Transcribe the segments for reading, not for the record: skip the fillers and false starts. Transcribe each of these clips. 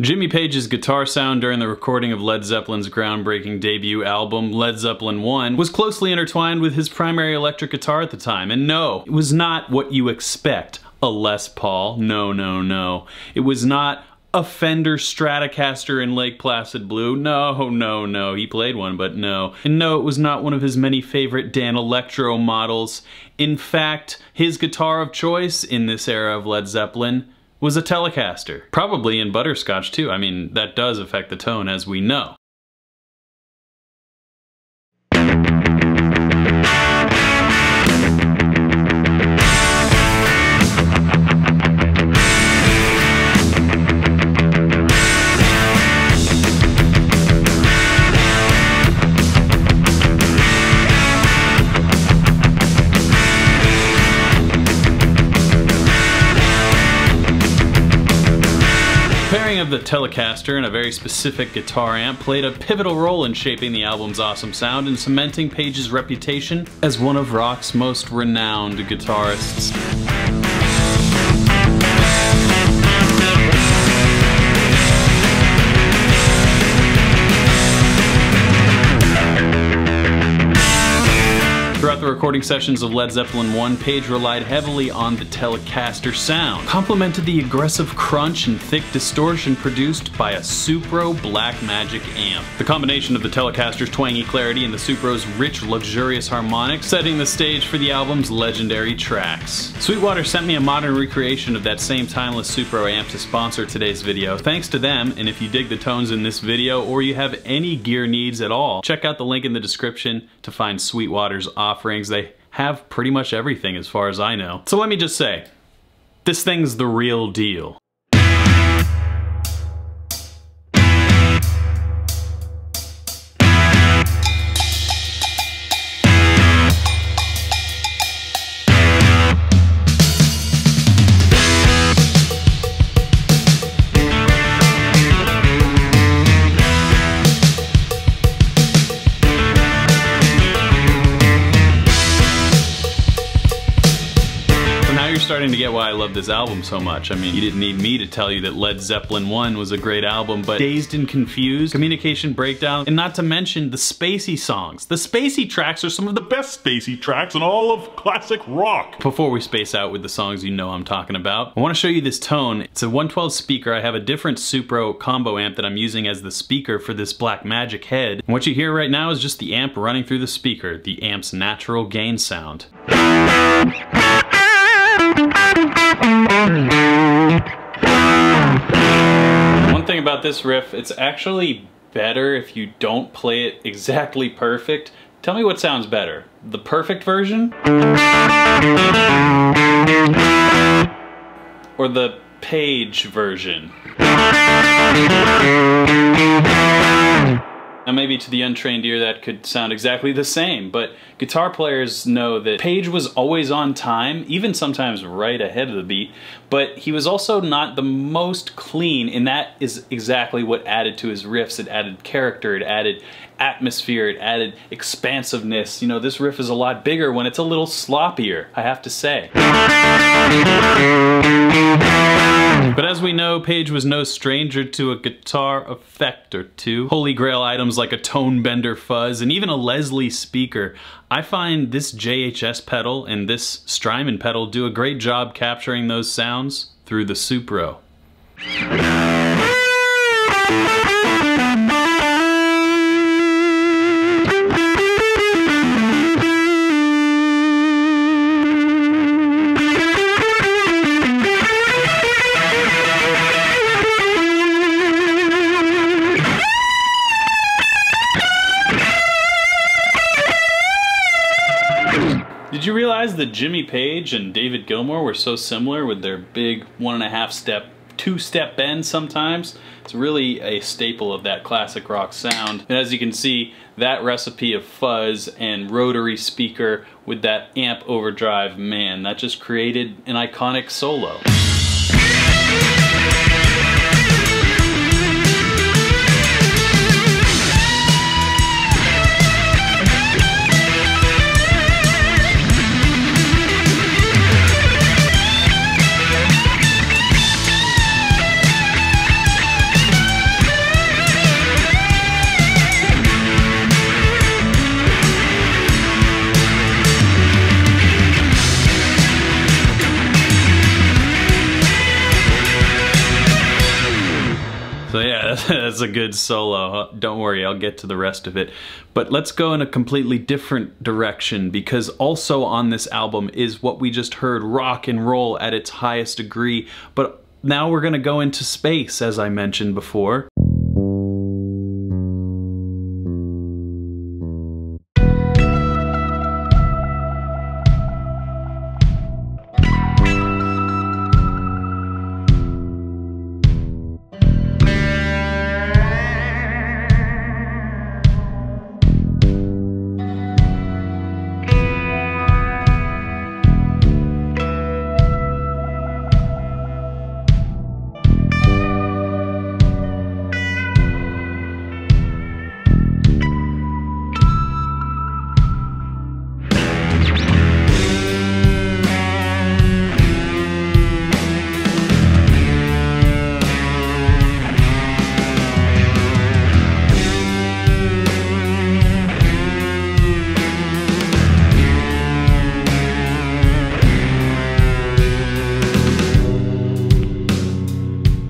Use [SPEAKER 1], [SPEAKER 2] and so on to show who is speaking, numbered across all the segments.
[SPEAKER 1] Jimmy Page's guitar sound during the recording of Led Zeppelin's groundbreaking debut album, Led Zeppelin 1, was closely intertwined with his primary electric guitar at the time. And no, it was not what you expect. A Les Paul. No, no, no. It was not a Fender Stratocaster in Lake Placid Blue. No, no, no. He played one, but no. And no, it was not one of his many favorite Danelectro models. In fact, his guitar of choice in this era of Led Zeppelin was a Telecaster. Probably in Butterscotch too. I mean, that does affect the tone, as we know. Pairing of the Telecaster and a very specific guitar amp played a pivotal role in shaping the album's awesome sound and cementing Page's reputation as one of rock's most renowned guitarists. Throughout the recording sessions of Led Zeppelin 1, Page relied heavily on the Telecaster sound, complemented the aggressive crunch and thick distortion produced by a Supro Blackmagic amp. The combination of the Telecaster's twangy clarity and the Supro's rich, luxurious harmonics, setting the stage for the album's legendary tracks. Sweetwater sent me a modern recreation of that same timeless Supro amp to sponsor today's video. Thanks to them, and if you dig the tones in this video or you have any gear needs at all, check out the link in the description to find Sweetwater's offerings. They have pretty much everything as far as I know. So let me just say, this thing's the real deal. You're starting to get why I love this album so much. I mean, you didn't need me to tell you that Led Zeppelin 1 was a great album, but Dazed and Confused, Communication Breakdown, and not to mention the spacey songs. The spacey tracks are some of the best spacey tracks in all of classic rock. Before we space out with the songs you know I'm talking about, I want to show you this tone. It's a 112 speaker. I have a different Supro combo amp that I'm using as the speaker for this Blackmagic head. And what you hear right now is just the amp running through the speaker, the amp's natural gain sound. One thing about this riff, it's actually better if you don't play it exactly perfect. Tell me what sounds better, the perfect version? Or the Page version? Now maybe to the untrained ear that could sound exactly the same, but guitar players know that Page was always on time, even sometimes right ahead of the beat, but he was also not the most clean, and that is exactly what added to his riffs. It added character, it added atmosphere, it added expansiveness. You know, this riff is a lot bigger when it's a little sloppier, I have to say. But as we know, Page was no stranger to a guitar effect or two. Holy grail items like a tone bender fuzz and even a Leslie speaker. I find this JHS pedal and this Strymon pedal do a great job capturing those sounds through the Supro. Did you realize that Jimmy Page and David Gilmour were so similar with their big 1.5 step, 2-step bends sometimes? It's really a staple of that classic rock sound. And as you can see, that recipe of fuzz and rotary speaker with that amp overdrive, man, that just created an iconic solo. So yeah, that's a good solo. Don't worry, I'll get to the rest of it. But let's go in a completely different direction, because also on this album is what we just heard, rock and roll at its highest degree. But now we're gonna go into space, as I mentioned before.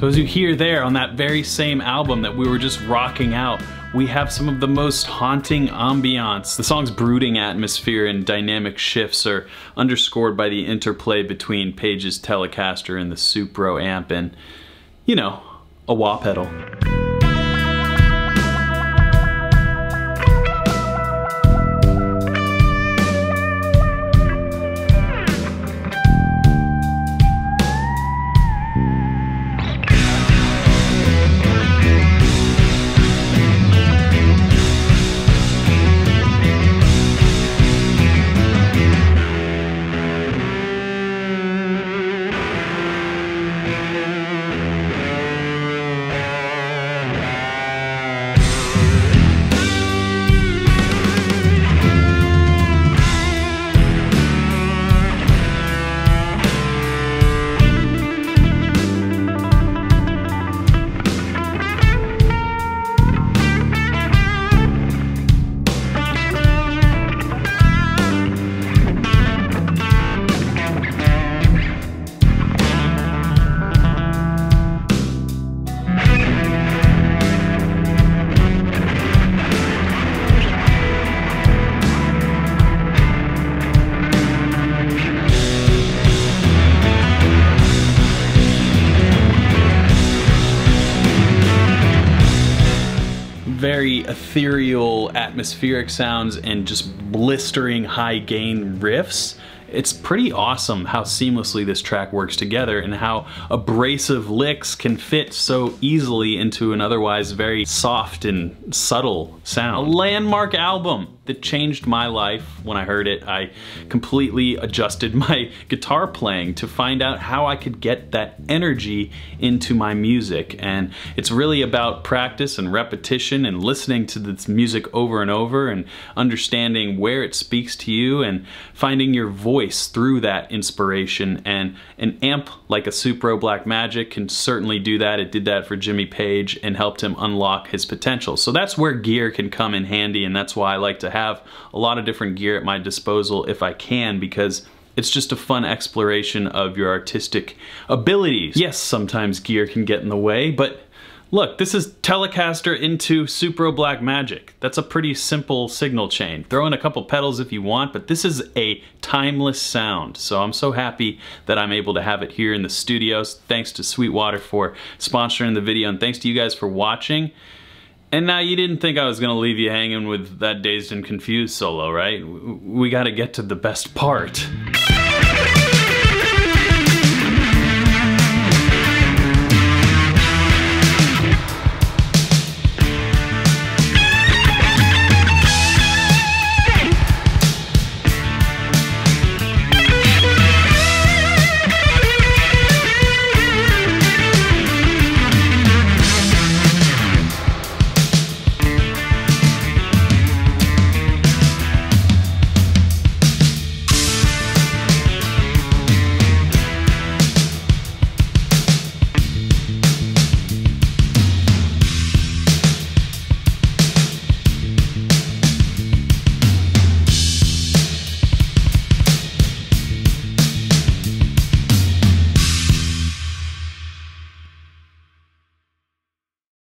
[SPEAKER 1] So as you hear there on that very same album that we were just rocking out, we have some of the most haunting ambiance. The song's brooding atmosphere and dynamic shifts are underscored by the interplay between Page's Telecaster and the Supro amp and, you know, a wah pedal. Very ethereal, atmospheric sounds and just blistering high gain riffs. It's pretty awesome how seamlessly this track works together and how abrasive licks can fit so easily into an otherwise very soft and subtle sound. A landmark album that changed my life when I heard it. I completely adjusted my guitar playing to find out how I could get that energy into my music. And it's really about practice and repetition and listening to this music over and over and understanding where it speaks to you and finding your voice through that inspiration. And an amp like a Supro Blackmagic can certainly do that. It did that for Jimmy Page and helped him unlock his potential. So that's where gear can come in handy, and that's why I like to have a lot of different gear at my disposal if I can, because it's just a fun exploration of your artistic abilities. Yes, sometimes gear can get in the way, but look, this is Telecaster into Supro Blackmagic. That's a pretty simple signal chain. Throw in a couple pedals if you want, but this is a timeless sound. So I'm so happy that I'm able to have it here in the studios. Thanks to Sweetwater for sponsoring the video, and thanks to you guys for watching. And now you didn't think I was gonna leave you hanging with that Dazed and Confused solo, right? We gotta get to the best part.